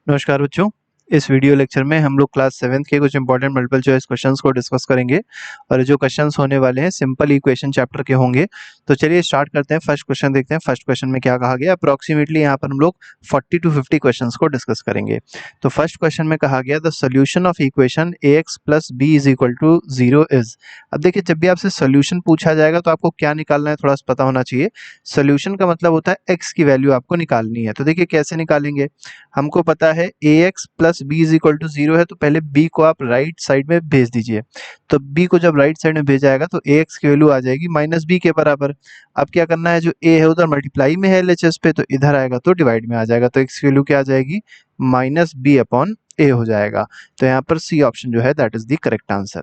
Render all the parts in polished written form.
नमस्कार बच्चों। इस वीडियो लेक्चर में हम लोग क्लास 7th के कुछ इंपॉर्टेंट मल्टीपल चॉइस क्वेश्चंस को डिस्कस करेंगे और जो क्वेश्चंस होने वाले हैं सिंपल इक्वेशन चैप्टर के होंगे। तो चलिए स्टार्ट करते हैं। फर्स्ट क्वेश्चन देखते हैं। फर्स्ट क्वेश्चन में क्या कहा गया। अप्रोक्सीमेटली यहाँ पर हम लोग 40 to 50 क्वेश्चंस को डिस्कस करेंगे। तो फर्स्ट क्वेश्चन में कहा गया the solution of equation ax plus b is equal to 0 is. अब देखिए, जब भी आपसे सोल्यूशन पूछा जाएगा तो आपको क्या निकालना है थोड़ा सा पता होना चाहिए। सोल्यूशन का मतलब होता है x की वैल्यू आपको निकालनी है। तो देखिए कैसे निकालेंगे। हमको पता है ax plus b is equal to 0 है, तो पहले b को आप राइट साइड में भेज दीजिए। तो b को जब राइट साइड में भेजा जाएगा तो ax की वैल्यू आ जाएगी माइनस b के बराबर। अब क्या करना है, जो a है उधर मल्टीप्लाई में है LHS पे, तो इधर आएगा तो डिवाइड में आ जाएगा। तो x की वैल्यू क्या आ जाएगी, माइनस b अपॉन a हो जाएगा। तो यहाँ पर सी ऑप्शन जो है that is the correct answer.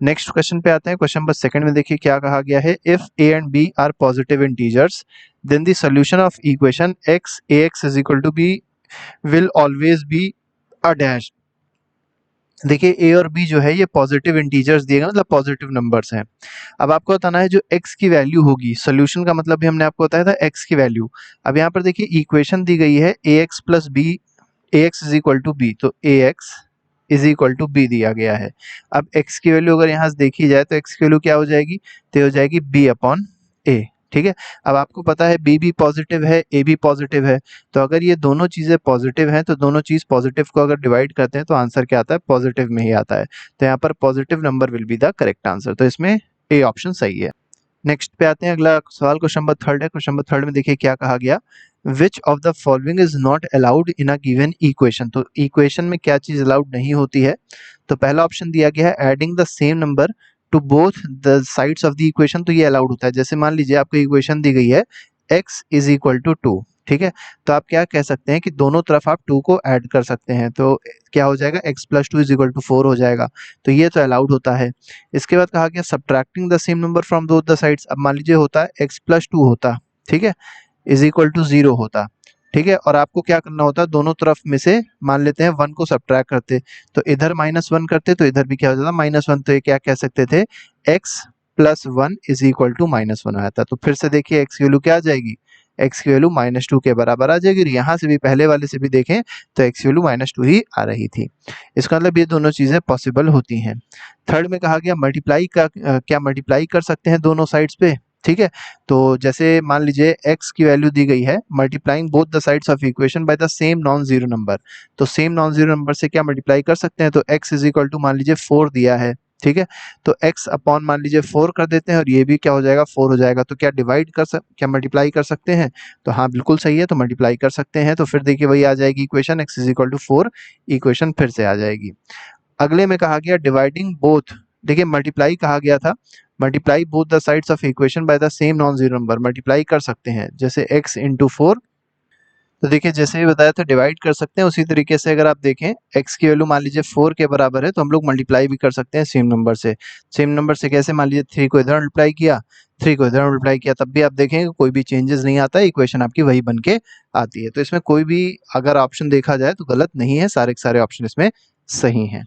Next question पे आते हैं। क्वेश्चन नंबर सेकंड में देखिए क्या कहा गया है। If a and b are positive integers then the solution of equation x ax is equal to b will always be a dash। देखिए a और b जो है ये पॉजिटिव इंटीजर्स दिए गए, मतलब पॉजिटिव नंबर्स हैं। अब आपको बताना है जो x की वैल्यू होगी, सोल्यूशन का मतलब भी हमने आपको बताया था x की वैल्यू। अब यहाँ पर देखिए इक्वेशन दी गई है ax plus b, ax is equal to b, तो ax is equal to b दिया गया है। अब x की वैल्यू अगर यहाँ से देखी जाए तो x की वैल्यू क्या हो जाएगी, तो हो जाएगी b अपॉन a। ठीक है। अब आपको पता है b भी पॉजिटिव है, a भी पॉजिटिव है, तो अगर ये दोनों चीजें पॉजिटिव हैं तो दोनों चीज पॉजिटिव को अगर डिवाइड करते हैं तो आंसर क्या आता है, पॉजिटिव में ही आता है। तो यहाँ पर positive number will be the correct answer. तो इसमें ए ऑप्शन सही है। नेक्स्ट पे आते हैं। अगला सवाल क्वेश्चन नंबर थर्ड है। क्वेश्चन नंबर थर्ड में देखिए क्या कहा गया। Which of the following is not allowed in a given equation. तो इक्वेशन में क्या चीज अलाउड नहीं होती है। तो पहला ऑप्शन दिया गया है adding the same number two both the sides of the equation. तो ये अलाउड होता है। जैसे मान लीजिए आपको इक्वेशन दी गई है x इज इक्वल टू 2, ठीक है, तो आप क्या कह सकते हैं कि दोनों तरफ आप 2 को ऐड कर सकते हैं। तो क्या हो जाएगा, x plus 2 is equal to 4 हो जाएगा। तो ये तो अलाउड होता है। इसके बाद कहा गया subtracting the same number from both the sides. अब मान लीजिए होता है x प्लस 2 होता, ठीक है, इज इक्वल टू 0 होता, ठीक है, और आपको क्या करना होता है, दोनों तरफ में से मान लेते हैं 1 को सब्ट्रैक्ट करते, तो इधर -1 करते तो इधर भी क्या हो जाता -1। तो ये क्या कह सकते थे, x plus 1 is equal to -1 आया था। तो फिर से देखिए x की वैल्यू क्या आ जाएगी, x की वैल्यू -2 के बराबर आ जाएगी। और यहाँ से भी पहले वाले से भी देखें तो x की वैल्यू -2 ही आ रही थी। इसका मतलब ये दोनों चीजें पॉसिबल होती हैं। थर्ड में कहा गया मल्टीप्लाई का क्या मल्टीप्लाई कर सकते हैं दोनों साइड्स पे, ठीक है। तो जैसे मान लीजिए x की वैल्यू दी गई है, multiplying both the sides of equation by the same non zero number. तो सेम नॉन जीरो नंबर से क्या मल्टीप्लाई कर सकते हैं। तो x इज इक्वल टू मान लीजिए 4 दिया है, ठीक है, तो x अपॉन मान लीजिए 4 कर देते हैं और ये भी क्या हो जाएगा, 4 हो जाएगा। तो क्या क्या मल्टीप्लाई कर सकते हैं। तो हाँ बिल्कुल सही है, तो मल्टीप्लाई कर सकते हैं। तो फिर देखिए वही आ जाएगी equation, x is equal to 4, equation फिर से आ जाएगी। अगले में कहा गया डिवाइडिंग बोथ। देखिए मल्टीप्लाई कहा गया था, multiply both the sides of equation by the same non zero number. Multiply कर सकते हैं जैसे x इंटू 4। तो देखिए जैसे ही बताया था डिवाइड कर सकते हैं, उसी तरीके से अगर आप देखें x की वैल्यू मान लीजिए 4 के बराबर है तो हम लोग मल्टीप्लाई भी कर सकते हैं सेम नंबर से। सेम नंबर से कैसे, मान लीजिए 3 को इधर मल्टीप्लाई किया, 3 को इधर मल्टीप्लाई किया, तब भी आप देखेंगे कोई भी चेंजेस नहीं आता है, इक्वेशन आपकी वही बन के आती है। तो इसमें कोई भी अगर ऑप्शन देखा जाए तो गलत नहीं है, सारे के सारे ऑप्शन इसमें सही हैं।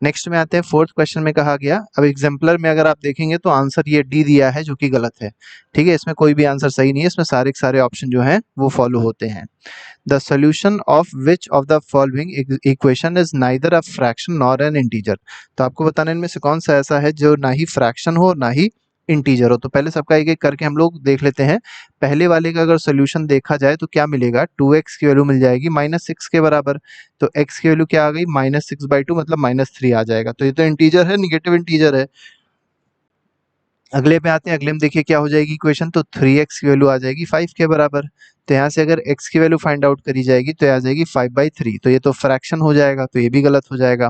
नेक्स्ट में आते हैं। फोर्थ क्वेश्चन में कहा गया, अब एग्जाम्पलर में अगर आप देखेंगे तो आंसर ये डी दिया है जो कि गलत है, ठीक है, इसमें कोई भी आंसर सही नहीं है, इसमें सारे के सारे ऑप्शन जो हैं वो फॉलो होते हैं। The solution of which of the following equation is neither a fraction nor N integer. तो आपको बताना इनमें से कौन सा ऐसा है जो ना ही फ्रैक्शन हो ना ही इंटीजर हो। तो पहले सबका एक एक करके हम लोग देख लेते हैं। पहले वाले का अगर सोल्यूशन देखा जाए तो क्या मिलेगा, 2x की वैल्यू मिल जाएगी -6 के बराबर। तो x की वैल्यू क्या आ गई, -6/2 मतलब -3 आ जाएगा। तो ये तो इंटीजर है, निगेटिव इंटीजर है। अगले पे आते हैं। अगले में देखिए क्या हो जाएगी इक्वेशन, तो 3x की वैल्यू आ जाएगी 5 के बराबर। तो यहाँ से अगर x की वैल्यू फाइंड आउट करी जाएगी तो आ जाएगी 5/3। तो ये तो फ्रैक्शन हो जाएगा, तो ये भी गलत हो जाएगा।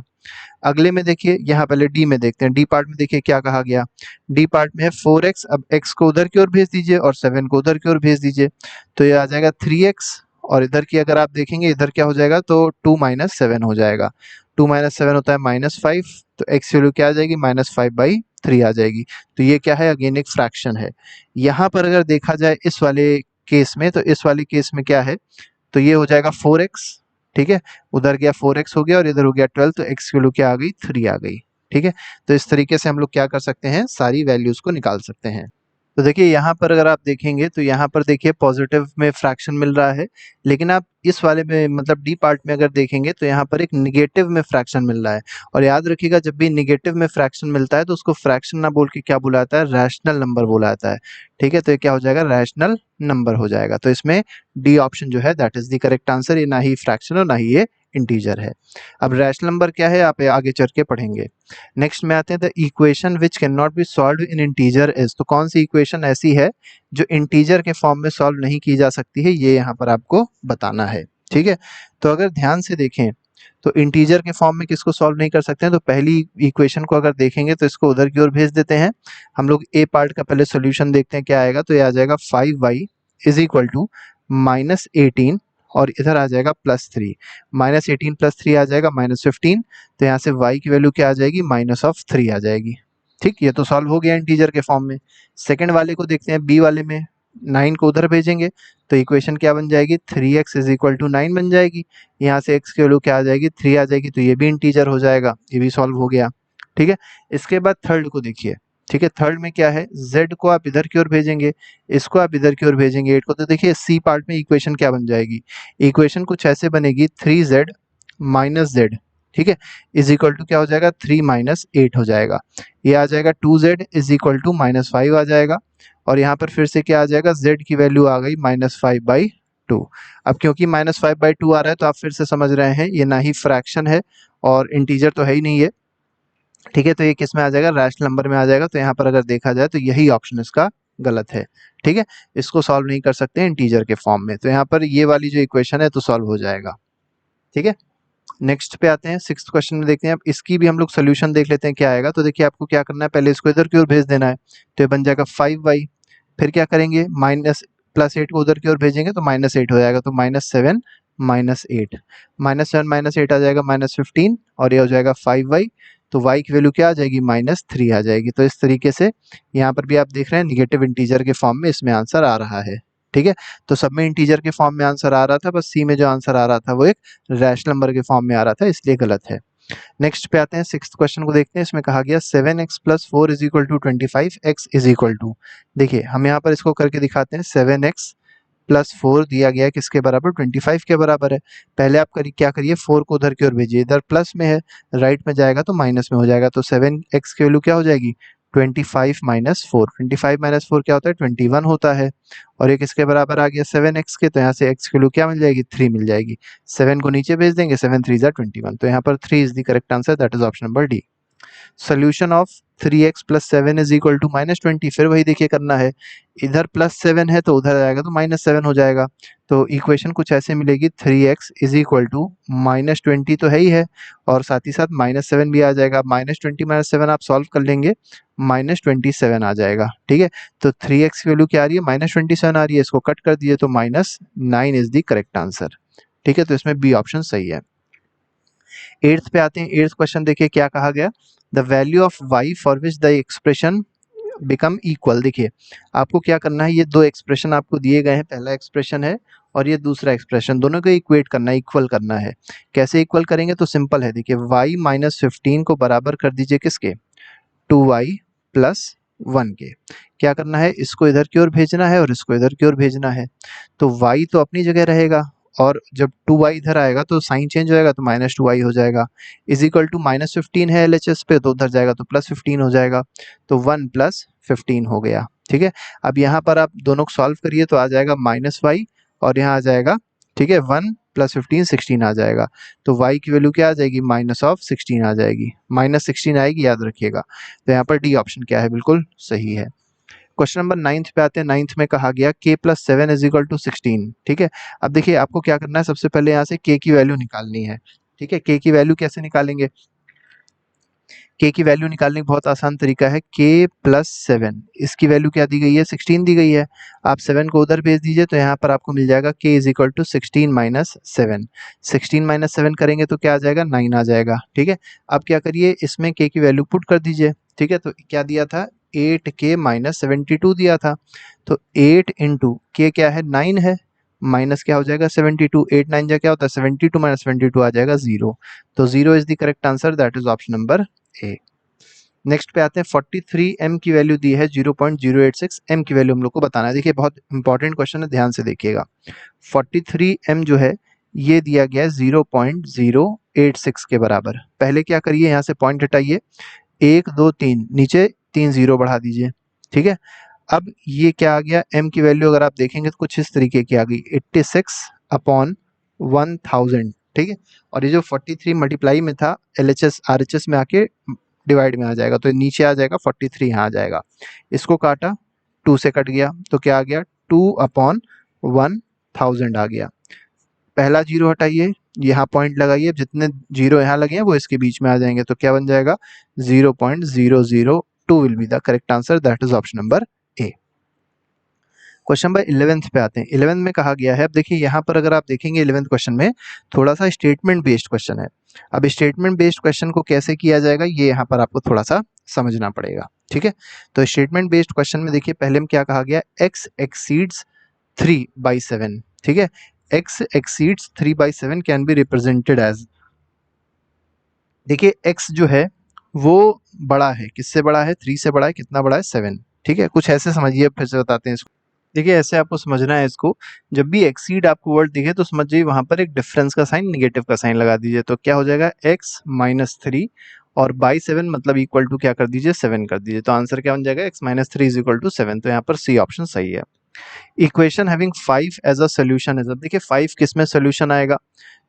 अगले में देखिए, यहाँ पहले डी में देखते हैं। डी पार्ट में देखिए क्या कहा गया। डी पार्ट में है 4x, अब x को उधर की ओर भेज दीजिए और 7 को उधर की ओर भेज दीजिए। तो ये आ जाएगा 3x, और इधर की अगर आप देखेंगे इधर क्या हो जाएगा, तो 2 - 7 हो जाएगा। 2 - 7 होता है -5, तो x की वैल्यू क्या आ जाएगी, -5/3 आ जाएगी। तो ये क्या है, अगेन एक फ्रैक्शन है। यहाँ पर अगर देखा जाए इस वाले केस में, तो इस वाले केस में क्या है, तो ये हो जाएगा 4x, ठीक है, उधर गया 4x हो गया और इधर हो गया 12, तो x की वैल्यू क्या आ गई, 3 आ गई, ठीक है। तो इस तरीके से हम लोग क्या कर सकते हैं, सारी वैल्यूज को निकाल सकते हैं। तो देखिए यहाँ पर अगर आप देखेंगे तो यहाँ पर देखिए पॉजिटिव में फ्रैक्शन मिल रहा है, लेकिन आप इस वाले में मतलब डी पार्ट में अगर देखेंगे तो यहाँ पर एक निगेटिव में फ्रैक्शन मिल रहा है। और याद रखिएगा जब भी निगेटिव में फ्रैक्शन मिलता है तो उसको फ्रैक्शन ना बोल के क्या बोला जाता है, रैशनल नंबर बोला जाता है। ठीक है, तो ये क्या हो जाएगा, रैशनल नंबर हो जाएगा। तो इसमें डी ऑप्शन जो है that is the correct answer. ये ना ही फ्रैक्शन और ना ही ये इंटीजर है। अब रैशनल नंबर क्या है आप आगे चल के पढ़ेंगे। नेक्स्ट में आते हैं, the equation which can not be solve in integer is. तो कौन सी इक्वेशन ऐसी है जो इंटीजर के फॉर्म में सॉल्व नहीं की जा सकती है, ये यहाँ पर आपको बताना है। ठीक है, तो अगर ध्यान से देखें तो इंटीजर के फॉर्म में किसको सॉल्व नहीं कर सकते हैं, तो पहली इक्वेशन को अगर देखेंगे तो इसको उधर की ओर भेज देते हैं। हम लोग ए पार्ट का पहले सॉल्यूशन देखते हैं क्या आएगा। तो ये आ जाएगा 5y इज इक्वल टू -18 और इधर आ जाएगा +3। -18 +3 आ जाएगा -15। तो यहाँ से y की वैल्यू क्या आ जाएगी, -3 आ जाएगी। ठीक, ये तो सॉल्व हो गया इंटीजर के फॉर्म में। सेकंड वाले को देखते हैं, बी वाले में 9 को उधर भेजेंगे तो इक्वेशन क्या बन जाएगी, 3x इज इक्वल टू 9 बन जाएगी। यहाँ से x की वैल्यू क्या आ जाएगी, 3 आ जाएगी। तो ये भी इंटीजर हो जाएगा, ये भी सॉल्व हो गया। ठीक है, इसके बाद थर्ड को देखिए। ठीक है, थर्ड में क्या है, z को आप इधर की ओर भेजेंगे, इसको आप इधर की ओर भेजेंगे 8 को। तो देखिए सी पार्ट में इक्वेशन क्या बन जाएगी, इक्वेशन कुछ ऐसे बनेगी 3z माइनस z। ठीक है, इज इक्वल टू क्या हो जाएगा, 3 माइनस 8 हो जाएगा। ये आ जाएगा 2z इज इक्वल टू -5 आ जाएगा। और यहाँ पर फिर से क्या आ जाएगा, z की वैल्यू आ गई -5/2। अब क्योंकि -5/2 आ रहा है तो आप फिर से समझ रहे हैं ये ना ही फ्रैक्शन है और इंटीजर तो है ही नहीं है। ठीक है, तो ये किस में आ जाएगा, रैशनल नंबर में आ जाएगा। तो यहाँ पर अगर देखा जाए तो यही ऑप्शन इसका गलत है। ठीक है, इसको सॉल्व नहीं कर सकते इंटीजर के फॉर्म में। तो यहाँ पर ये वाली जो इक्वेशन है तो सॉल्व हो जाएगा। ठीक है, नेक्स्ट पे आते हैं, सिक्स्थ क्वेश्चन में देखते हैं। अब इसकी भी हम लोग सोल्यूशन देख लेते हैं क्या आएगा। तो देखिए आपको क्या करना है, पहले इसको इधर की ओर भेज देना है। तो ये बन जाएगा 5y। फिर क्या करेंगे, +8 को उधर की ओर भेजेंगे तो -8 हो जाएगा। तो -7 -8 -7 -8 आ जाएगा -15 और ये हो जाएगा 5y। तो y की वैल्यू क्या आ जाएगी, -3 आ जाएगी। तो इस तरीके से यहाँ पर भी आप देख रहे हैं निगेटिव इंटीजर के फॉर्म में इसमें आंसर आ रहा है। ठीक है, तो सब में इंटीजर के फॉर्म में आंसर आ रहा था, बस सी में जो आंसर आ रहा था वो एक रैशनल नंबर के फॉर्म में आ रहा था, इसलिए गलत है। नेक्स्ट पे आते हैं, सिक्स्थ क्वेश्चन को देखते हैं। इसमें कहा गया 7x + 4 is equal to 25, x is equal to. देखिए हम यहाँ पर इसको करके दिखाते हैं। 7x + 4 दिया गया है किसके बराबर, 25 के बराबर है। पहले आप करिए क्या करिए, 4 को उधर की ओर भेजिए, इधर प्लस में है, राइट में जाएगा तो माइनस में हो जाएगा। तो 7x की वैल्यू क्या हो जाएगी, 25 - 4। 25 - 4 क्या होता है, 21 होता है। और ये किसके बराबर आ गया, 7x के। तो यहाँ से x की वैल्यू क्या मिल जाएगी, 3 मिल जाएगी। 7 को नीचे भेज देंगे, 7 3 = 21। तो यहाँ पर 3 is the correct answer, that is option number D. Solution of 3x + 7 is equal to -20। फिर वही देखिए करना है, इधर +7 है तो उधर आएगा तो -7 हो जाएगा। तो इक्वेशन कुछ ऐसे मिलेगी, 3x इज इक्वल टू -20 तो है ही है और साथ ही साथ -7 भी आ जाएगा। -20 - 7 आप सॉल्व कर लेंगे, -27 आ जाएगा। ठीक है, तो 3x की वैल्यू क्या आ रही है, -27 आ रही है। इसको कट कर दिए तो -9 इज द करेक्ट आंसर। ठीक है, तो इसमें बी ऑप्शन सही है। एट्थ पे आते हैं। एट्थ क्वेश्चन देखिए क्या कहा गया, the value of y for which the expression become equal. देखिए आपको क्या करना है, ये दो एक्सप्रेशन आपको दिए गए हैं, पहला एक्सप्रेशन है और ये दूसरा एक्सप्रेशन, दोनों को इक्वेट करना है, इक्वल करना है। कैसे इक्वल करेंगे, तो सिंपल है। देखिए y - 15 को बराबर कर दीजिए किसके, 2y + 1 के। क्या करना है, इसको इधर की ओर भेजना है और इसको इधर की ओर भेजना है। तो y तो अपनी जगह रहेगा और जब 2y इधर आएगा तो साइन चेंज हो जाएगा तो -2y हो जाएगा। इज इक्वल टू -15 है LHS पे तो उधर जाएगा तो +15 हो जाएगा। तो 1 + 15 हो गया। ठीक है, अब यहाँ पर आप दोनों को सॉल्व करिए तो आ जाएगा -y और यहाँ आ जाएगा, ठीक है, 1 + 15 16 आ जाएगा। तो y की वैल्यू क्या आ जाएगी, -16 आ जाएगी, -16 आएगी, याद रखिएगा। तो यहाँ पर डी ऑप्शन क्या है, बिल्कुल सही है। क्वेश्चन नंबर 9th पे आते हैं। 9th में कहा गया k + 7 इज इक्वल टू 16। ठीक है, अब देखिए आपको क्या करना है, सबसे पहले यहाँ से k की वैल्यू निकालनी है। ठीक है, k की वैल्यू कैसे निकालेंगे, k की वैल्यू निकालने का बहुत आसान तरीका है, k + 7, इसकी वैल्यू क्या दी गई है, 16 दी गई है। आप 7 को उधर भेज दीजिए तो यहाँ पर आपको मिल जाएगा k = 16 - 7। 16 - 7 करेंगे तो क्या आ जाएगा, 9 आ जाएगा। ठीक है, अब क्या करिए, इसमें k की वैल्यू पुट कर दीजिए। ठीक है, तो क्या दिया था, 8k - 72 दिया था। तो 8 × k क्या है, 9 है, माइनस क्या हो जाएगा, 72। 8 9 जा क्या होता है, 72 - 72 आ जाएगा 0। तो 0 is the correct answer, that is option number A. Next पे आते हैं 43m की वैल्यू दी है 0.086 m की वैल्यू हम लोग को बताना है। देखिए बहुत इंपॉर्टेंट क्वेश्चन है, ध्यान से देखिएगा। 43m जो है ये दिया गया है 0.086 के बराबर। पहले क्या करिए, यहाँ से पॉइंट हटाइए, 1 2 3 नीचे 3 0 बढ़ा दीजिए, ठीक है। अब ये क्या आ गया, m की वैल्यू अगर आप देखेंगे तो कुछ इस तरीके की आ गई 86/1000, ठीक है। और ये जो 43 मल्टीप्लाई में था LHS RHS में आके डिवाइड में आ जाएगा, तो नीचे आ जाएगा 43, यहाँ आ जाएगा। इसको काटा 2 से कट गया तो क्या आ गया 2/1000 आ गया। पहला जीरो हटाइए, यहाँ पॉइंट लगाइए, जितने जीरो यहाँ लगे हैं वो इसके बीच में आ जाएंगे, तो क्या बन जाएगा 0.002 will be the correct answer, that is option number A. Question number 11th पे आते हैं। 11th में कहा गया है, अब देखिए यहाँ पर अगर आप देखेंगे 11th क्वेश्चन में थोड़ा सा स्टेटमेंट बेस्ड क्वेश्चन है। अब स्टेटमेंट बेस्ड क्वेश्चन को कैसे किया जाएगा ये यहाँ पर आपको थोड़ा सा समझना पड़ेगा, ठीक है। तो स्टेटमेंट बेस्ड क्वेश्चन में देखिए पहले में क्या कहा गया, x exceeds 3/7, ठीक है। x exceeds 3/7 can be represented as, देखिए x जो है वो बड़ा है, किससे बड़ा है, 3 से बड़ा है, कितना बड़ा है 7, ठीक है। कुछ ऐसे समझिए, फिर से बताते हैं इसको। देखिए ऐसे आपको समझना है इसको, जब भी एक्सीड आपको वर्ड दिखे तो समझिए वहां पर एक डिफरेंस का साइन, निगेटिव का साइन लगा दीजिए, तो क्या हो जाएगा x - 3 और बाई 7 मतलब इक्वल टू क्या कर दीजिए 7 कर दीजिए, तो आंसर क्या बन जाएगा x - 3 = 7, तो यहाँ पर सी ऑप्शन सही है। Equation having 5 as a solution है, देखिए 5 किस में सोल्यूशन आएगा,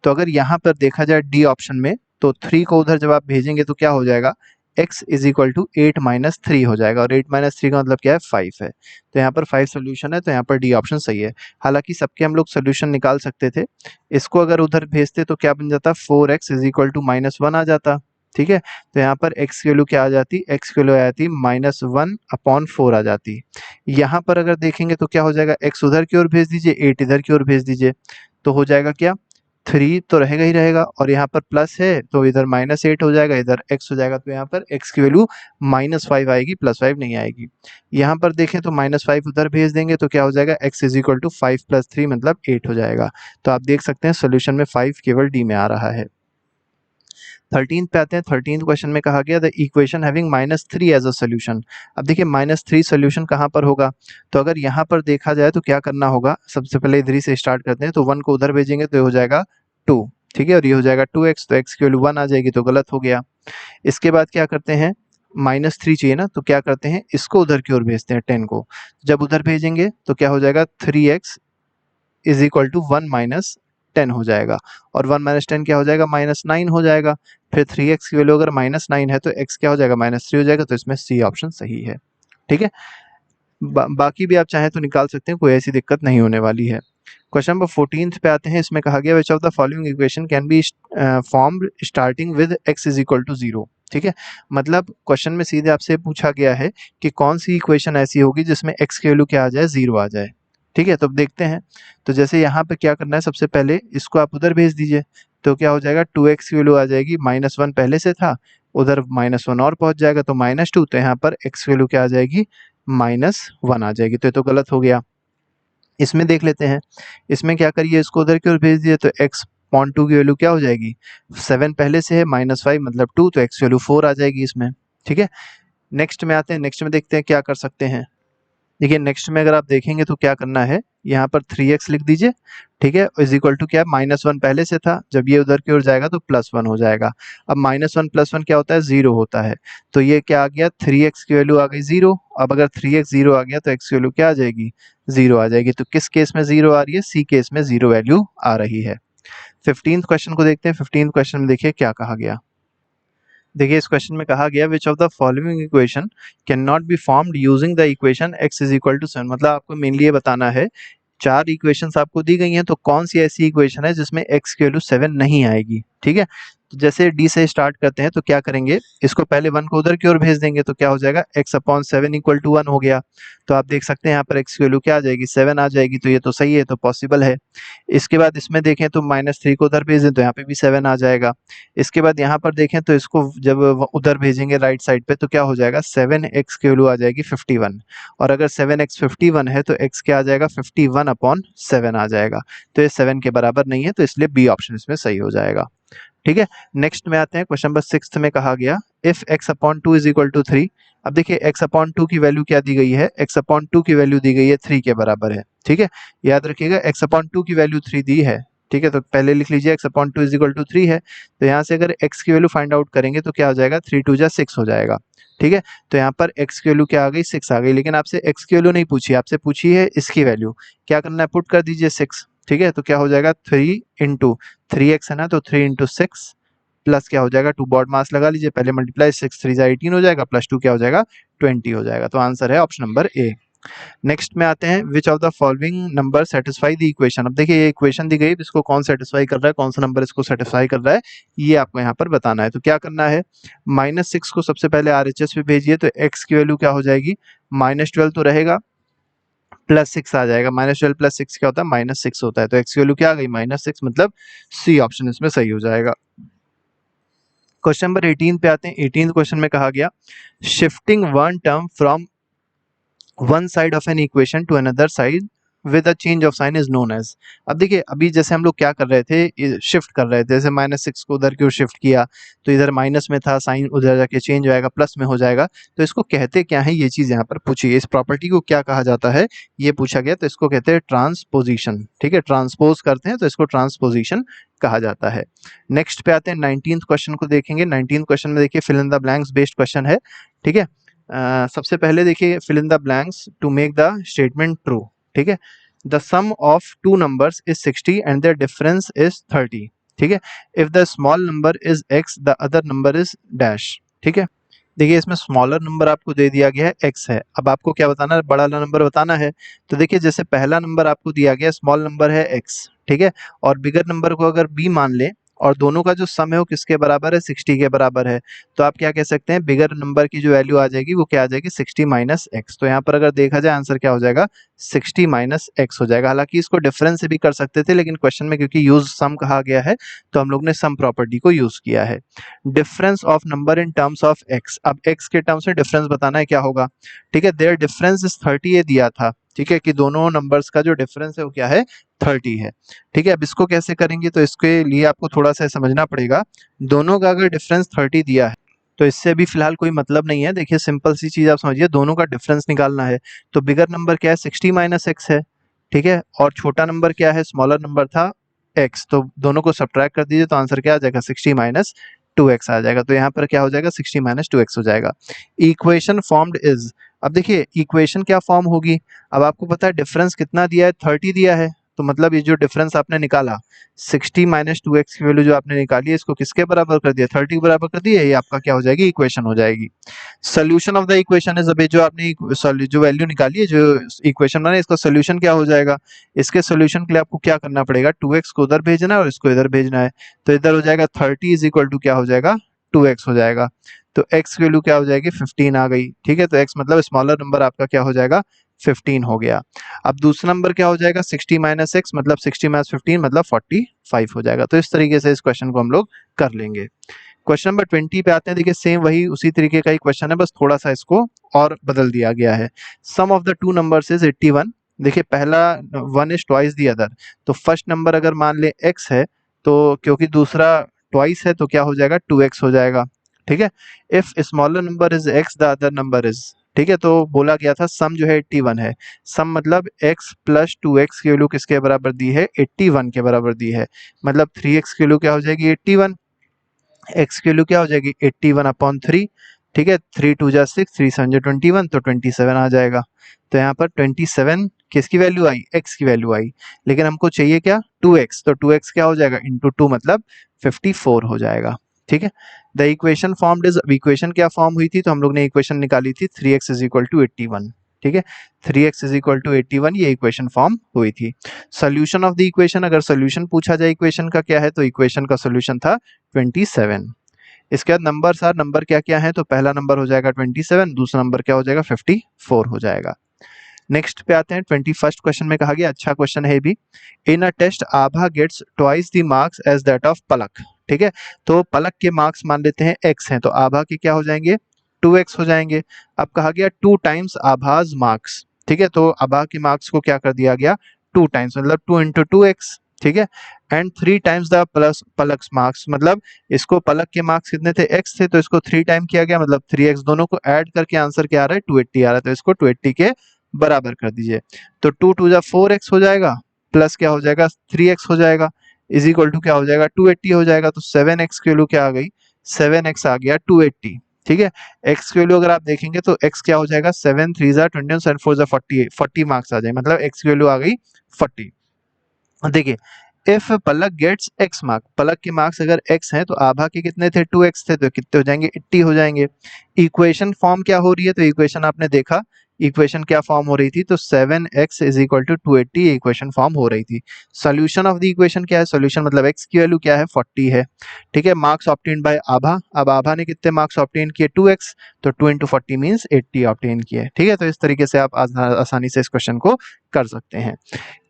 तो अगर यहाँ पर देखा जाए डी ऑप्शन में, तो 3 को उधर जब आप भेजेंगे तो क्या हो जाएगा x = 8 - 3 हो जाएगा, और 8 - 3 का मतलब क्या है 5 है, तो यहाँ पर 5 सोल्यूशन है, तो यहाँ पर डी ऑप्शन सही है। हालांकि सबके हम लोग सोल्यूशन निकाल सकते थे, इसको अगर उधर भेजते तो क्या बन जाता, 4x = -1 आ जाता, ठीक है। तो यहाँ पर x की वैल्यू क्या आ जाती, x की वैल्यू आ जाती -1/4 आ जाती। यहाँ पर अगर देखेंगे तो क्या हो जाएगा, x उधर की ओर भेज दीजिए, 8 इधर की ओर भेज दीजिए, तो हो जाएगा क्या 3 तो रहेगा ही रहेगा, और यहाँ पर प्लस है तो इधर -8 हो जाएगा, इधर x हो जाएगा, तो यहाँ पर x की वैल्यू -5 आएगी, +5 नहीं आएगी। यहाँ पर देखें तो -5 उधर भेज देंगे तो क्या हो जाएगा x = 5 + 3 मतलब 8 हो जाएगा। तो आप देख सकते हैं सोल्यूशन में 5 केवल डी में आ रहा है। 13 पे आते हैं। 13 क्वेश्चन में कहा गया the equation having -3 as a solution. अब देखिए -3 सोल्यूशन कहाँ पर होगा, तो अगर यहाँ पर देखा जाए तो क्या करना होगा, सबसे पहले इधर ही से स्टार्ट करते हैं, तो 1 को उधर भेजेंगे तो ये हो जाएगा 2, ठीक है, और ये हो जाएगा 2x, तो x की वैल्यू 1 आ जाएगी, तो गलत हो गया। इसके बाद क्या करते हैं, -3 चाहिए ना, तो क्या करते हैं इसको उधर की ओर भेजते हैं 10 को, जब उधर भेजेंगे तो क्या हो जाएगा 3x = 1 - 10 हो जाएगा, और 1 - 10 क्या हो जाएगा -9 हो जाएगा। फिर 3x की वैल्यू अगर -9 है तो x क्या हो जाएगा -3 हो जाएगा, तो इसमें सी ऑप्शन सही है, ठीक है। बाकी भी आप चाहें तो निकाल सकते हैं, कोई ऐसी दिक्कत नहीं होने वाली है। क्वेश्चन नंबर 14 पे आते हैं। इसमें कहा गया which of the following equation can be formed starting with x = 0, ठीक है। मतलब क्वेश्चन में सीधे आपसे पूछा गया है कि कौन सी इक्वेशन ऐसी होगी जिसमें x की वैल्यू क्या आ जाए 0 आ जाए, ठीक है। तो अब देखते हैं, तो जैसे यहाँ पे क्या करना है, सबसे पहले इसको आप उधर भेज दीजिए, तो क्या हो जाएगा 2x की वैल्यू आ जाएगी, -1 पहले से था, उधर -1 और पहुंच जाएगा तो -2, तो यहाँ पर x की वैल्यू क्या आ जाएगी -1 आ जाएगी, तो ये तो गलत हो गया। इसमें देख लेते हैं, इसमें क्या करिए इसको उधर की ओर भेज दिए तो x/2 की वैल्यू क्या हो जाएगी, 7 पहले से है, -5 मतलब 2, तो x की वैल्यू 4 आ जाएगी इसमें, ठीक है। नेक्स्ट में आते हैं, नेक्स्ट में देखते हैं क्या कर सकते हैं। देखिए नेक्स्ट में अगर आप देखेंगे तो क्या करना है, यहाँ पर 3x लिख दीजिए, ठीक है, इज इक्वल टू क्या, -1 पहले से था, जब ये उधर की ओर जाएगा तो +1 हो जाएगा। अब -1 + 1 क्या होता है 0 होता है, तो ये क्या आ गया 3x की वैल्यू आ गई 0। अब अगर 3x 0 आ गया तो x की वैल्यू क्या आ जाएगी 0 आ जाएगी, तो किस केस में 0 आ रही है, सी केस में 0 वैल्यू आ रही है। 15th क्वेश्चन को देखते हैं। 15th क्वेश्चन में देखिए क्या कहा गया। देखिए इस क्वेश्चन में कहा गया which of the following equation can not be formed using the equation x = 7, मतलब आपको मेनली ये बताना है 4 इक्वेशंस आपको दी गई हैं, तो कौन सी ऐसी इक्वेशन है जिसमें x की वैल्यू 7 नहीं आएगी, ठीक है। तो जैसे d से स्टार्ट करते हैं तो क्या करेंगे, इसको पहले 1 को उधर की ओर भेज देंगे तो क्या हो जाएगा x/7 = 1 हो गया, तो आप देख सकते हैं यहाँ पर x की वैल्यू क्या आ जाएगी 7 आ जाएगी, तो ये तो सही है, तो पॉसिबल है। इसके बाद इसमें देखें तो -3 को उधर भेज दें तो यहाँ पे भी 7 आ जाएगा। इसके बाद यहाँ पर देखें तो इसको जब उधर भेजेंगे राइट साइड पे तो क्या हो जाएगा 7x की वैल्यू आ जाएगी 51, और अगर 7x 51 है तो x क्या आ जाएगा 51/7 आ जाएगा, तो ये 7 के बराबर नहीं है, तो इसलिए बी ऑप्शन इसमें सही हो जाएगा। ठीक है। नेक्स्ट में आते हैं क्वेश्चन नंबर 6 में कहा गया if x upon 2 is equal to 3। अब देखिए x अपॉन 2 की वैल्यू क्या दी गई है, x अपॉन 2 की वैल्यू दी गई है 3 के बराबर है। ठीक है, याद रखिएगा x अपॉन 2 की वैल्यू 3 दी है। ठीक है, तो पहले लिख लीजिए x upon 2 is equal to 3 है, तो यहाँ से अगर x की वैल्यू फाइंड आउट करेंगे तो क्या हो जाएगा, 3 2 जा 6 हो जाएगा। ठीक है, तो यहाँ पर x की वैल्यू क्या आ गई, 6 आ गई, लेकिन आपसे x की वैल्यू नहीं पूछी, आपसे पूछी है इसकी वैल्यू। क्या करना है, पुट कर दीजिए 6। ठीक है, तो क्या हो जाएगा 3 इंटू 3x है ना, तो 3 इंटू 6 प्लस क्या हो जाएगा 2 बॉड मास लगा लीजिए, पहले मल्टीप्लाई 6 3 18 हो जाएगा, प्लस 2 क्या हो जाएगा 20 हो जाएगा। तो आंसर है ऑप्शन नंबर ए। नेक्स्ट में आते हैं which of the following number satisfy the equation. अब देखिए ये इक्वेशन दी गई, इसको कौन सेटिस्फाई कर रहा है, कौन सा नंबर इसको सेटिस्फाई कर रहा है, ये आपको यहाँ पर बताना है। तो क्या करना है, -6 को सबसे पहले RHS पे भेजिए, तो x की वैल्यू क्या हो जाएगी, -12 तो रहेगा, +6 आ जाएगा। -12 + 6 क्या होता है, -6 होता है, तो x की वैल्यू क्या आ गई, -6, मतलब सी ऑप्शन इसमें सही हो जाएगा। क्वेश्चन नंबर 18 पे आते हैं। 18 क्वेश्चन में कहा गया shifting one term from one side of an equation to another side with a change of sign is known as. अब देखिए अभी जैसे हम लोग क्या कर रहे थे, शिफ्ट कर रहे थे, जैसे -6 को उधर की ओर शिफ्ट किया तो इधर माइनस में था, साइन उधर जाके चेंज हो जाएगा, प्लस में हो जाएगा। तो इसको कहते क्या है, ये चीज यहाँ पर पूछी है, इस प्रॉपर्टी को क्या कहा जाता है, ये पूछा गया, तो इसको कहते हैं ट्रांसपोजिशन। ठीक है, ट्रांसपोज करते हैं तो इसको ट्रांसपोजिशन कहा जाता है। नेक्स्ट पे आते हैं 19th क्वेश्चन को देखेंगे। 19th क्वेश्चन में देखिए fill in the blanks based question है। ठीक है, सबसे पहले देखिए fill in the blanks to make the statement true. ठीक है, the sum of two numbers is 60 and their difference is 30। ठीक है, if the small number is x the other number is dash. ठीक है, देखिए इसमें स्मॉलर नंबर आपको दे दिया गया है x है, अब आपको क्या बताना है, बड़ा नंबर बताना है। तो देखिए जैसे पहला नंबर आपको दिया गया स्मॉल नंबर है x, ठीक है, और बिगर नंबर को अगर b मान ले और दोनों का जो सम है वो किसके बराबर है, 60 के बराबर है, तो आप क्या कह सकते हैं, बिगर नंबर की जो वैल्यू आ जाएगी वो क्या आ जाएगी, 60 माइनस एक्स। तो यहाँ पर अगर देखा जाए आंसर क्या हो जाएगा, 60 माइनस एक्स हो जाएगा। हालांकि इसको डिफरेंस से भी कर सकते थे, लेकिन क्वेश्चन में क्योंकि यूज सम कहा गया है तो हम लोग ने सम प्रॉपर्टी को यूज किया है। Difference of number in terms of x, अब एक्स के टर्म्स में डिफरेंस बताना है, क्या होगा। ठीक है, देयर डिफरेंस इज 30 ये दिया था। ठीक है, कि दोनों नंबर्स का जो डिफरेंस है वो क्या है, 30 है। ठीक है, अब इसको कैसे करेंगे, तो इसके लिए आपको थोड़ा सा समझना पड़ेगा। दोनों का अगर डिफरेंस 30 दिया है तो इससे अभी फिलहाल कोई मतलब नहीं है। देखिए सिंपल सी चीज आप समझिए, दोनों का डिफरेंस निकालना है, तो बिगर नंबर क्या है, 60 माइनस एक्स है। ठीक है, और छोटा नंबर क्या है, स्मॉलर नंबर था एक्स, तो दोनों को सब्ट्रैक्ट कर दीजिए तो आंसर क्या आ जाएगा, 60 माइनस 2x आ जाएगा। तो यहाँ पर क्या हो जाएगा, 60 माइनस 2x हो जाएगा। इक्वेशन फॉर्म्ड इज, अब देखिए इक्वेशन क्या फॉर्म होगी, अब आपको पता है डिफरेंस कितना दिया है, 30 दिया है, तो मतलब ये जो डिफरेंस आपने निकाला 60 माइनस 2x की वैल्यू जो आपने निकाली है, इसको किसके बराबर कर दिया, 30 के बराबर कर दिया, ये आपका क्या हो जाएगी, इक्वेशन हो जाएगी। Solution of the equation is, अभी जो आपने जो वैल्यू निकाली है, जो इक्वेशन बना, इसका सोल्यूशन क्या हो जाएगा। इसके सोल्यूशन के लिए आपको क्या करना पड़ेगा, 2x को उधर भेजना है और इसको इधर भेजना है, तो इधर हो जाएगा 30 इज इक्वल टू क्या हो जाएगा, 2x हो जाएगा। तो x की वैल्यू क्या हो जाएगी, 15 आ गई। ठीक है, तो x मतलब स्मॉलर नंबर आपका क्या हो जाएगा, 15 हो गया। अब दूसरा नंबर क्या हो जाएगा, 60 माइनस एक्स, मतलब 60 माइनस 15 मतलब 45 हो जाएगा। तो इस तरीके से इस क्वेश्चन को हम लोग कर लेंगे। क्वेश्चन नंबर 20 पे आते हैं। देखिए सेम वही उसी तरीके का ही क्वेश्चन है, बस थोड़ा सा इसको और बदल दिया गया है। Sum of the two numbers is 81। देखिए पहला 1 इज ट्वाइस दी अदर, तो फर्स्ट नंबर अगर मान ले x है, तो क्योंकि दूसरा ट्वाइस है तो क्या हो जाएगा, 2x हो जाएगा। ठीक है, if smaller number is x the other number is, ठीक है, तो बोला गया था सम जो है 81 है, सम मतलब x प्लस 2x की वैल्यू किसके बराबर दी है, 81 के बराबर दी है, मतलब 3x की वैल्यू क्या हो जाएगी, 81, x की वैल्यू क्या हो जाएगी, 81/3। ठीक है, 3 2 जा 6, 3 7 जा 21, तो 27 आ जाएगा। तो यहाँ पर 27 किसकी वैल्यू आई, x की वैल्यू आई, लेकिन हमको चाहिए क्या, 2x, तो 2x क्या हो जाएगा, इंटू 2 मतलब 54 हो जाएगा। ठीक है, the equation formed is, equation क्या फॉर्म हुई थी, तो हम लोग ने इक्वेशन निकाली थी 3x इज इक्वल टू 81। ठीक है, 3x इज इक्वल टू 81, ये इक्वेशन फॉर्म हुई थी। सोल्यूशन ऑफ द इक्वेशन, अगर सोल्यूशन पूछा जाए इक्वेशन का क्या है, तो इक्वेशन का सोल्यूशन था 27। इसके बाद नंबर क्या क्या है, तो पहला नंबर हो जाएगा 27, दूसरा नंबर क्या हो जाएगा, 54 हो जाएगा। नेक्स्ट पे आते हैं 21st क्वेश्चन में कहा गया, अच्छा क्वेश्चन है भी, in a test Abha gets twice the marks as that of Palak. ठीक है, तो पलक के मार्क्स मान लेते हैं x हैं, तो आभा के क्या हो जाएंगे, 2x हो जाएंगे। अब कहा गया 2 टाइम्स आभाज मार्क्स। ठीक है, तो आभा के मार्क्स को क्या कर दिया गया, 2 टाइम्स मतलब 2 इंटू 2x। ठीक है, and 3 times the plus Palak marks, मतलब इसको पलक के मार्क्स कितने थे, x थे, तो इसको 3 टाइम किया गया, मतलब 3x, दोनों को ऐड करके आंसर क्या आ रहा है, 280 आ रहा है, तो इसको 280 के बराबर कर दीजिए। तो 2 टू जा 4x हो जाएगा, प्लस क्या हो जाएगा 3x हो जाएगा, इज इक्वल टू क्या हो जाएगा 280 हो जाएगा। तो 7x की वैल्यू क्या आ गई, 7x आ गया 280। ठीक है, x की वैल्यू अगर आप देखेंगे तो x क्या हो जाएगा, 7 3 जा 20, 7 4 जा 40, 40 मार्क्स आ जाए, मतलब x की वैल्यू आ गई 40। देखिए, if Palak gets x mark, Palak के मार्क्स अगर x हैं तो आभा के कितने थे, 2x थे, तो कितने हो जाएंगे 80 हो जाएंगे। इक्वेशन फॉर्म क्या हो रही है, तो इक्वेशन आपने देखा, इक्वेशन क्या फॉर्म हो रही थी, तो 7x is equal to 280 equation form हो रही थी। सोल्यूशन ऑफ द इक्वेशन क्या है, सोल्यूशन मतलब x की वैल्यू क्या है 40 है। ठीक है, मार्क्स ऑब्टेन बाय आभा, अब आभा ने कितने मार्क्स ऑब्टेन किए 2x, तो 2 इंटू 40 मीन्स 80 ऑब्टेन किए। ठीक है, तो इस तरीके से आप आसानी से इस क्वेश्चन को कर सकते हैं।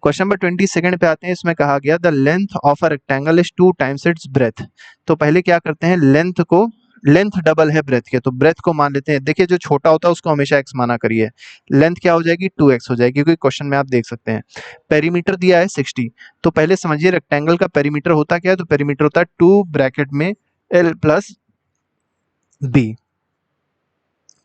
क्वेश्चन नंबर 22 पे आते हैं, इसमें कहा गया the length of a rectangle is 2 times it's breath. तो पहले क्या करते हैं, लेंथ को, लेंथ डबल है ब्रेथ के, तो ब्रेथ को मान लेते हैं। देखिए, जो छोटा होता है उसको हमेशा x माना करिए, लेंथ क्या हो जाएगी 2x हो जाएगी, क्योंकि क्वेश्चन में आप देख सकते हैं पेरीमीटर दिया है 60। तो पहले समझिए रेक्टेंगल का पेरीमीटर होता क्या है, तो पेरीमीटर होता है 2 ब्रैकेट में l प्लस b।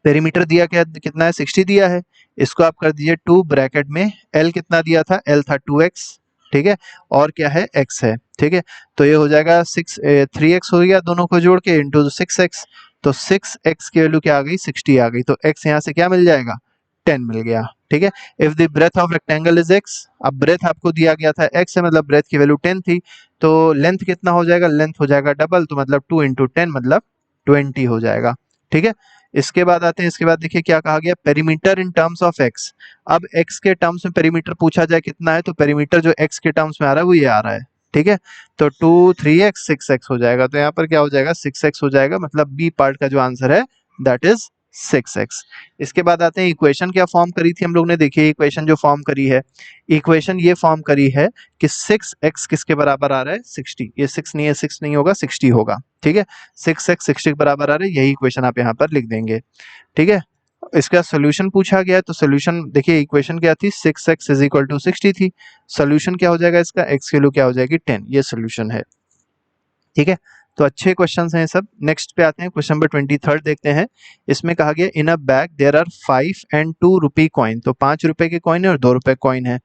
पेरीमीटर दिया क्या, कितना है 60 दिया है, इसको आप कर दीजिए 2 ब्रैकेट में l कितना दिया था, l था 2x। ठीक है, और क्या है x है। ठीक है, तो ये हो जाएगा 3x हो गया, दोनों को जोड़ के इंटू 6x, तो 6x की वैल्यू क्या आ गई 60 आ गई, तो x यहाँ से क्या मिल जाएगा 10 मिल गया। ठीक है, if the breath of rectangle is x, अब ब्रेथ आपको दिया गया था x है, मतलब ब्रेथ की वैल्यू 10 थी, तो लेंथ कितना हो जाएगा, लेंथ हो जाएगा डबल, तो मतलब 2 इंटू 10 मतलब 20 हो जाएगा। ठीक है, इसके बाद आते हैं, इसके बाद देखिए क्या कहा गया, perimeter in terms of x. अब एक्स के टर्म्स में पेरीमीटर पूछा जाए कितना है, तो पेरीमीटर जो एक्स के टर्म्स में आ रहा है वो ये आ रहा है। ठीक है, तो 2 3x 6x हो जाएगा, तो यहाँ पर क्या हो जाएगा 6x हो जाएगा, मतलब बी पार्ट का जो आंसर है दैट इज 6x। इसके बाद आते हैं, इक्वेशन क्या फॉर्म करी थी हम लोग ने, देखिए इक्वेशन जो फॉर्म करी है, इक्वेशन ये फॉर्म करी है कि 6x किसके बराबर आ रहा है 60, ये 6 नहीं है, 6 नहीं होगा 60 होगा। ठीक है, 6x 60 के बराबर आ रहा है, यही इक्वेशन आप यहाँ पर लिख देंगे। ठीक है, इसका सोल्यूशन पूछा गया है, तो सोल्यूशन देखिए इक्वेशन क्या थी 6x इज इक्वल टू 60 थी, सोल्यूशन क्या हो जाएगा इसका, x की वैल्यू क्या हो जाएगी 10, ये सोल्यूशन है। ठीक है, तो अच्छे क्वेश्चंस हैं सब। नेक्स्ट पे आते हैं, क्वेश्चन नंबर 23 देखते हैं। इसमें कहा गया in a bag there are 5 and 2 rupee coin, तो 5 रुपए के कॉइन है और 2 रुपए कॉइन है।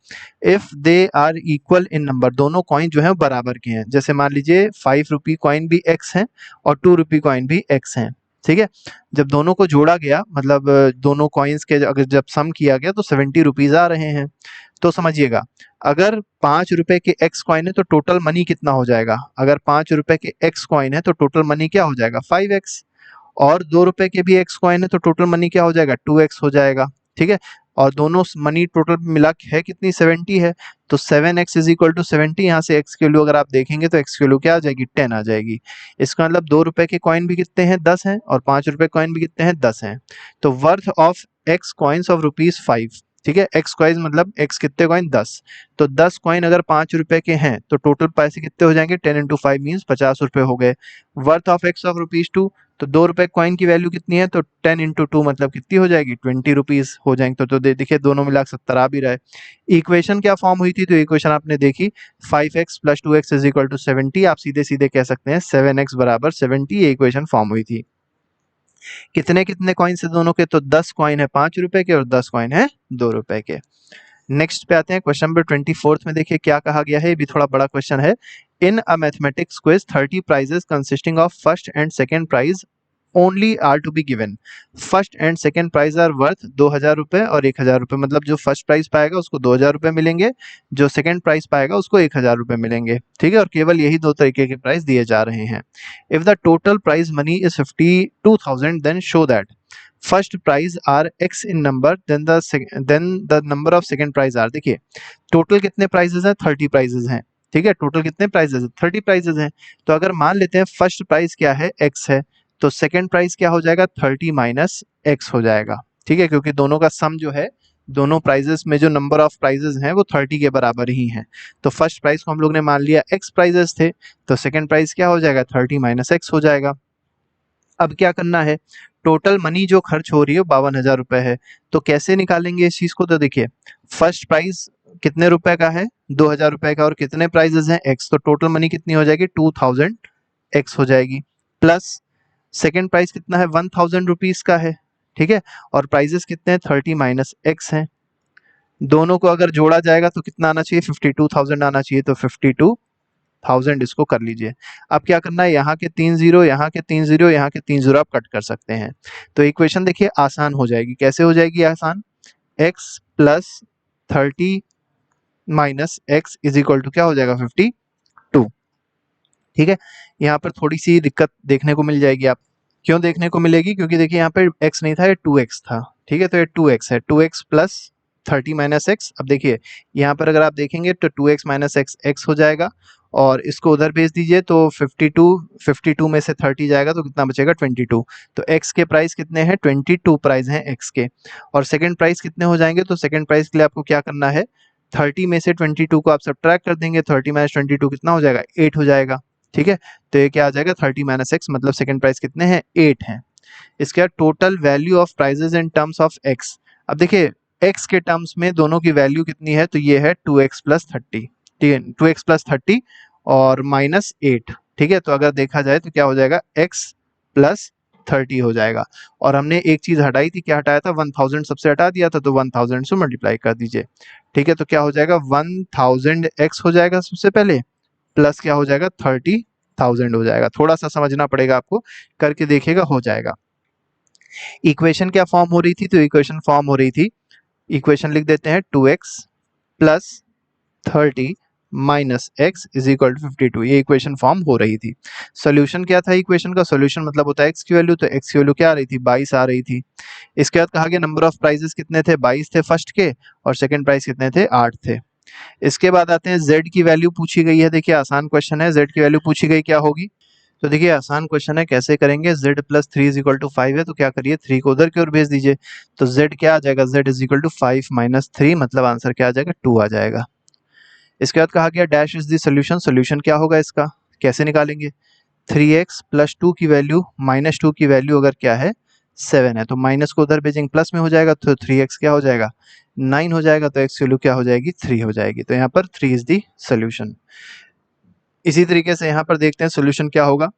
If they are equal in number, दोनों कॉइन जो है बराबर के हैं, जैसे मान लीजिए 5 रुपी कॉइन भी x है और 2 रुपी कॉइन भी x है। ठीक है, जब दोनों को जोड़ा गया, मतलब दोनों कॉइन्स के अगर जब सम किया गया तो 70 रुपीज आ रहे हैं। तो समझिएगा, अगर 5 रुपए के x कॉइन है तो टोटल मनी कितना हो जाएगा, अगर 5 रुपए के x कॉइन है तो टोटल मनी क्या हो जाएगा 5x, और 2 रुपए के भी x कॉइन है तो टोटल मनी क्या हो जाएगा 2x हो जाएगा। ठीक है, और दोनों मनी टोटल मिला के है कितनी 70 है, तो 7x इज इक्वल टू 70, यहाँ से x की वैल्यू अगर आप देखेंगे तो x की वैल्यू क्या आ जाएगी 10 आ जाएगी। इसका मतलब 2 रुपए के कॉइन भी कितने हैं 10 हैं, और 5 रुपए कॉइन भी कितने हैं 10 हैं। तो worth of x coins of ₹5। ठीक है, एक्स कॉइन मतलब x कितने कॉइन 10, तो 10 कॉइन अगर 5 रुपए के हैं तो टोटल पैसे कितने हो जाएंगे 10 इंटू 5 मीन्स 50 रुपए हो गए। वर्थ ऑफ x ऑफ ₹2, तो 2 रुपए कॉइन की वैल्यू कितनी है, तो 10 इंटू 2 मतलब कितनी हो जाएगी 20 रुपीज हो जाएंगे। तो देखिए दोनों मिला 70 आ भी रहा है। इक्वेशन क्या फॉर्म हुई थी, तो इक्वेशन आपने देखी 5x plus 2x is equal to 70, आप सीधे सीधे कह सकते हैं 7x बराबर 70, ये इक्वेशन फॉर्म हुई थी। कितने कितने कॉइन से दोनों के, तो 10 कॉइन है 5 रुपए के और 10 कॉइन है 2 रुपए के। नेक्स्ट पे आते हैं, क्वेश्चन नंबर 24 में देखिए क्या कहा गया है, ये भी थोड़ा बड़ा क्वेश्चन है। In a mathematics quiz 30 prizes consisting of first and second prize only are to be given. First and second prize are worth 2000 रुपए और 1000 रुपए, मतलब जो फर्स्ट प्राइज पाएगा उसको 2000 रुपए मिलेंगे, जो सेकंड प्राइज पाएगा उसको 1000 रुपए मिलेंगे। ठीक है, और केवल यही दो तरीके के प्राइज दिए जा रहे हैं। If the total prize money is 52,000 then show that first prize are x in number then the number of second prize are. देखिए टोटल कितने प्राइजेस हैं 30 प्राइजेस हैं। ठीक है, टोटल कितने प्राइजेस 30 प्राइजेस हैं। तो अगर मान लेते हैं फर्स्ट प्राइज क्या है x है, तो सेकंड प्राइस क्या हो जाएगा 30 माइनस x हो जाएगा। ठीक है, क्योंकि दोनों का सम जो है, दोनों प्राइजेस में जो नंबर ऑफ प्राइजेस हैं वो 30 के बराबर ही हैं। तो फर्स्ट प्राइस को हम लोग ने मान लिया x प्राइजेस थे, तो सेकंड प्राइस क्या हो जाएगा 30 माइनस x हो जाएगा। अब क्या करना है, टोटल मनी जो खर्च हो रही है 52,000 रुपए है, तो कैसे निकालेंगे इस चीज को, तो देखिए फर्स्ट प्राइस कितने रुपए का है, 2000 रुपए का, और कितने प्राइजेस हैं, x, तो टोटल मनी कितनी हो जाएगी, 2000 x हो जाएगी, प्लस सेकेंड प्राइस कितना है, 1000 रुपीज का है, ठीक है, और प्राइजेस कितने हैं, 30 माइनस x हैं। दोनों को अगर जोड़ा जाएगा तो कितना आना चाहिए, 52,000 आना चाहिए, तो 52,000 इसको कर लीजिए। अब क्या करना है, यहाँ के 3 जीरो, यहाँ के 3 जीरो, यहाँ के 3 जीरो आप कट कर सकते हैं, तो इक्वेशन देखिए आसान हो जाएगी। कैसे हो जाएगी आसान, x plus 30 minus x is equal to क्या हो जाएगा, 52, ठीक है। यहाँ पर थोड़ी सी दिक्कत देखने को मिल जाएगी, आप क्यों देखने को मिलेगी, क्योंकि देखिए यहाँ पे x नहीं था, ये 2x था, ठीक है, तो ये 2x है, 2x प्लस 30 माइनस एक्स। अब देखिए यहाँ पर अगर आप देखेंगे तो 2x माइनस एक्स x हो जाएगा, और इसको उधर भेज दीजिए तो 52 में से 30 जाएगा तो कितना बचेगा, 22। तो x के प्राइस कितने हैं, 22 प्राइस हैं x के, और सेकंड प्राइस कितने हो जाएंगे, तो सेकंड प्राइस के लिए आपको क्या करना है, 30 में से 22 को आप सब्ट्रैक्ट कर देंगे, 30 माइनस 22 कितना हो जाएगा, 8 हो जाएगा, ठीक है। तो ये क्या आ जाएगा, 30 माइनस एक्स, मतलब सेकंड प्राइस कितने हैं, 8 हैं। इसके बाद total value of prizes in terms of x. अब देखिए एक्स के टर्म्स में दोनों की वैल्यू कितनी है, तो ये है 2x प्लस 30, ठीक है, 2x प्लस 30 और माइनस 8, ठीक है। तो अगर देखा जाए तो क्या हो जाएगा, x प्लस 30 हो जाएगा, और हमने एक चीज हटाई थी, क्या हटाया था, 1000 सबसे हटा दिया था, तो 1000 से मल्टीप्लाई कर दीजिए, ठीक है। तो क्या हो जाएगा, 1000x हो जाएगा सबसे पहले, प्लस क्या हो जाएगा, 30,000 हो जाएगा। थोड़ा सा समझना पड़ेगा आपको, करके देखिएगा, हो जाएगा। इक्वेशन क्या फॉर्म हो रही थी, तो इक्वेशन फॉर्म हो रही थी, इक्वेशन लिख देते हैं 2x plus 30 minus x is equal to 52, ये इक्वेशन फॉर्म हो रही थी। सोल्यूशन क्या था इक्वेशन का, सोल्यूशन मतलब होता है एक्स की वैल्यू, तो एक्स की वैल्यू क्या आ रही थी, 22 आ रही थी। इसके बाद कहा गया नंबर ऑफ प्राइजेस कितने थे, 22 थे फर्स्ट के, और सेकंड प्राइस कितने थे, 8 थे। इसके बाद आते हैं z की वैल्यू पूछी गई है, देखिए आसान क्वेश्चन है, z की वैल्यू पूछी गई क्या होगी, तो देखिए आसान क्वेश्चन है, कैसे करेंगे, z plus 3 is equal to 5 है, तो क्या करिए 3 को उधर की ओर भेज दीजिए, तो z क्या आ जाएगा, z is equal to 5 minus 3, मतलब आंसर क्या आ जाएगा, 2 आ जाएगा। इसके बाद कहा गया dash is the solution, solution क्या होगा इसका, कैसे निकालेंगे, 3x प्लस 2 की वैल्यू माइनस 2 की वैल्यू अगर क्या है 7 है, तो माइनस को उधर भेजेंगे प्लस में हो जाएगा, तो 3x क्या हो जाएगा, 9 हो जाएगा, तो x की वैल्यू क्या हो जाएगी, 3 हो जाएगी। तो यहाँ पर 3 इज दी सोल्यूशन। इसी तरीके से यहाँ पर देखते हैं सोल्यूशन क्या होगा,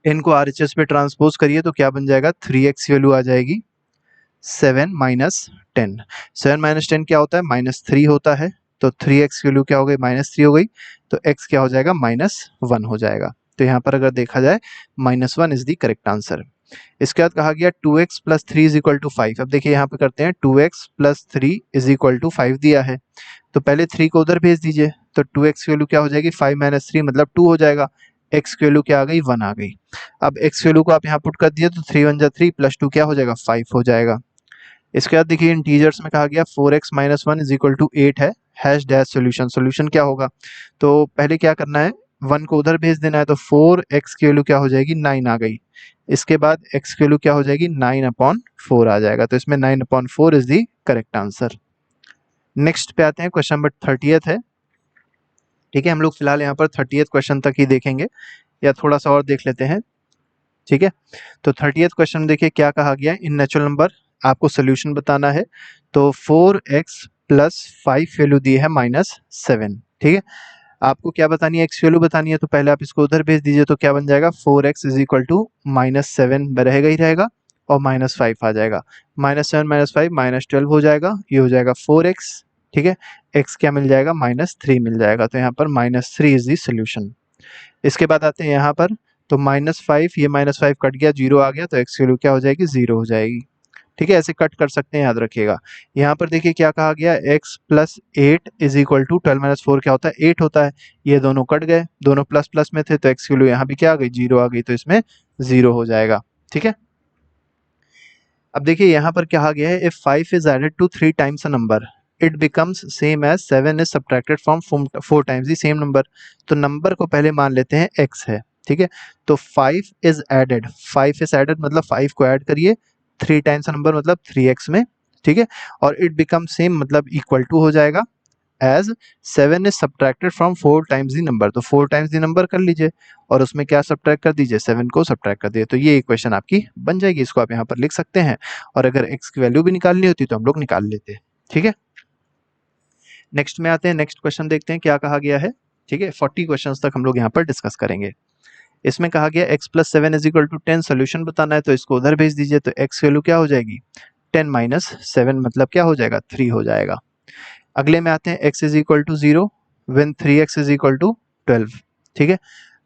इनको RHS पे ट्रांसपोज करिए तो क्या बन जाएगा, 3x की वैल्यू आ जाएगी 7 माइनस 10, 7 माइनस 10 क्या होता है, माइनस 3 होता है, तो 3x की वैल्यू क्या हो गई, माइनस 3 हो गई, तो x क्या हो जाएगा, माइनस 1 हो जाएगा। तो यहाँ पर अगर देखा जाए minus 1 is the correct answer. इसके बाद कहा गया 2x plus 3 is equal to 5, अब देखिए यहाँ पे करते हैं 2x plus 3 is equal to 5 दिया है, तो पहले 3 को उधर भेज दीजिए, तो 2x की वैल्यू क्या हो जाएगी, 5 माइनस 3 मतलब 2 हो जाएगा, x की वैल्यू क्या आ गई, 1 आ गई। अब x की वैल्यू को आप यहाँ पुट कर दिए तो 3 1 जा 3 प्लस 2 क्या हो जाएगा, 5 हो जाएगा। इसके बाद देखिए इंटीजर्स में कहा गया 4x minus 1 is equal to 8 है, हैश डैश सोल्यूशन, सोल्यूशन क्या होगा, तो पहले क्या करना है, 1 को उधर भेज देना है, तो 4x की वैल्यू क्या हो जाएगी, 9 आ गई। इसके बाद x की वैल्यू क्या हो जाएगी, 9/4 आ जाएगा, तो इसमें 9/4 is the correct answer. Next पे आते हैं, क्वेश्चन नंबर 30th है, ठीक है, हम लोग फिलहाल यहाँ पर 30th क्वेश्चन तक ही देखेंगे, या थोड़ा सा और देख लेते हैं, ठीक है। तो 30th क्वेश्चन देखिए क्या कहा गया, इन नेचुरल नंबर आपको सोल्यूशन बताना है, तो 4x प्लस 5 वैल्यू दी है -7, ठीक है। आपको क्या बतानी है, x वैल्यू बतानी है, तो पहले आप इसको उधर भेज दीजिए, तो क्या बन जाएगा, 4x इज इक्वल टू -7 रहेगा ही रहेगा, और -5 आ जाएगा, -7 -5 -12 हो जाएगा, ये हो जाएगा 4x, ठीक है, x क्या मिल जाएगा, -3 मिल जाएगा, तो यहाँ पर -3 इज दी सोल्यूशन। इसके बाद आते हैं यहाँ पर, तो -5 ये -5 कट गया, 0 आ गया, तो x की वैल्यू क्या हो जाएगी, 0 हो जाएगी, ठीक है, ऐसे कट कर सकते हैं, याद रखिएगा। यहाँ पर देखिए क्या कहा गया, x plus 8 is equal to 12 minus 4 क्या होता है, 8 होता है, ये दोनों कट गए, दोनों प्लस प्लस में थे, तो x की वैल्यू यहाँ भी क्या आ गई, 0 आ गई, तो इसमें 0 हो जाएगा, ठीक है। अब देखिए यहाँ पर कहा गया है, if 5 is added to 3 times a number it becomes same as 7 is subtracted from 4 times the same number, तो नंबर को पहले मान लेते हैं x है, ठीक है। तो 5 इज एडेड, 5 इज एडेड मतलब 5 को ऐड करिए, 3 टाइम्स नंबर मतलब 3x में, ठीक है, और इट बिकम सेम मतलब इक्वल टू हो जाएगा as 7 is subtracted from 4 times the number, तो 4 टाइम्स दी नंबर कर लीजिए, और उसमें क्या सब्ट्रैक्ट कर दीजिए, 7 को सब्ट्रैक्ट कर दिए, तो ये इक्वेशन आपकी बन जाएगी, इसको आप यहाँ पर लिख सकते हैं, और अगर x की वैल्यू भी निकालनी होती तो हम लोग निकाल लेते, ठीक है। नेक्स्ट में आते हैं, नेक्स्ट क्वेश्चन देखते हैं क्या कहा गया है। ठीक है, 40 क्वेश्चंस तक हम लोग यहाँ पर डिस्कस करेंगे। इसमें कहा गया x + 7 = 10 सोल्यूशन बताना है, तो इसको उधर भेज दीजिए। तो x की वैल्यू क्या हो जाएगी, 10 - 7 मतलब क्या हो जाएगा, 3 हो जाएगा। अगले में आते हैं x = 0 व्हेन 3x = 12। ठीक है,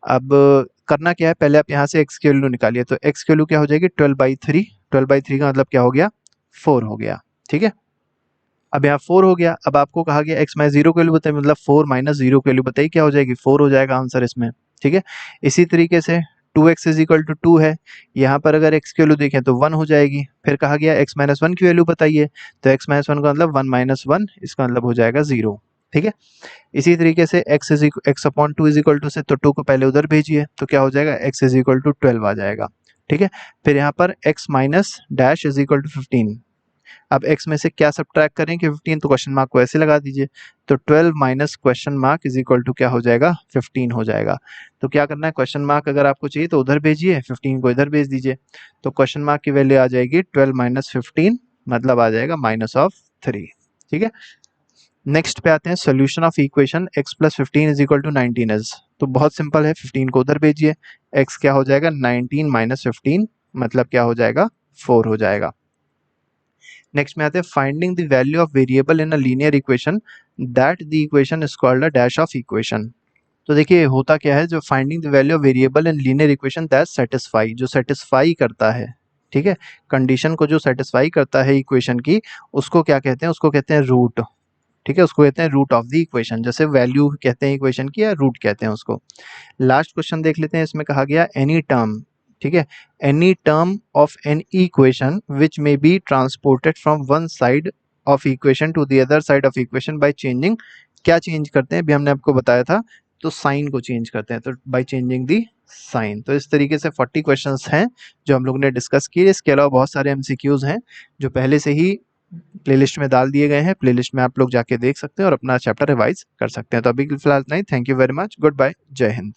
अब करना क्या है, पहले आप यहाँ से x की वैल्यू निकालिए। तो x की वैल्यू क्या हो जाएगी, 12/3। 12/3 का मतलब क्या हो गया, 4 हो गया। ठीक है, अब यहाँ 4 हो गया। अब आपको कहा गया x - 0 की वैल्यू बताइए, मतलब 4 - 0 की वैल्यू बताइए, क्या हो जाएगी, 4 हो जाएगा आंसर इसमें। ठीक है, इसी तरीके से 2x = 2 है, यहाँ पर अगर x की वैल्यू देखें तो 1 हो जाएगी। फिर कहा गया x - 1 की वैल्यू बताइए, तो x - 1 का मतलब 1 - 1, इसका मतलब हो जाएगा 0। ठीक है, इसी तरीके से x/2 से तो 2 को पहले उधर भेजिए, तो क्या हो जाएगा, x = 12 आ जाएगा। ठीक है, फिर यहाँ पर x - डैश = 15। अब x में से क्या सब्ट्रैक्ट करें कि 15, तो क्वेश्चन मार्क को ऐसे लगा दीजिए। तो 12 - क्वेश्चन मार्क = क्या हो जाएगा, 15 हो जाएगा। तो क्या करना है, क्वेश्चन मार्क अगर आपको चाहिए तो उधर भेजिए, 15 को इधर भेज दीजिए। तो क्वेश्चन मार्क की वैल्यू आ जाएगी 12 - 15, मतलब आ जाएगा -3। ठीक है, नेक्स्ट पे आते हैं, solution of equation x + 15 = 19 is. तो बहुत सिंपल है, 15 को उधर भेजिए, x क्या हो जाएगा, 19 - 15 मतलब क्या हो जाएगा, 4 हो जाएगा। नेक्स्ट में आते हैं, finding the value of variable in a linear equation that the equation is called a dash of equation. तो देखिए होता क्या है, जो finding the value of variable in linear equation that satisfy, जो सेटिस्फाई करता है, ठीक है, कंडीशन को जो सेटिस्फाई करता है इक्वेशन की, उसको क्या कहते हैं, उसको कहते हैं रूट। ठीक है, उसको कहते हैं रूट ऑफ द इक्वेशन, जैसे वैल्यू कहते हैं इक्वेशन की, या रूट कहते हैं उसको। लास्ट क्वेश्चन देख लेते हैं, इसमें कहा गया एनी टर्म, ठीक है, any term of an equation which may be transported from one side of equation two the other side of equation by changing, क्या चेंज करते हैं, अभी हमने आपको बताया था, तो साइन को चेंज करते हैं, तो बाय चेंजिंग दी साइन। तो इस तरीके से 40 क्वेश्चंस हैं जो हम लोग ने डिस्कस किए। इसके अलावा बहुत सारे एमसीक्यूज हैं जो पहले से ही प्लेलिस्ट में डाल दिए गए हैं, प्लेलिस्ट में आप लोग जाके देख सकते हैं और अपना चैप्टर रिवाइज कर सकते हैं। तो अभी फिलहाल इतना ही, thank you very much, good bye, जय हिंद।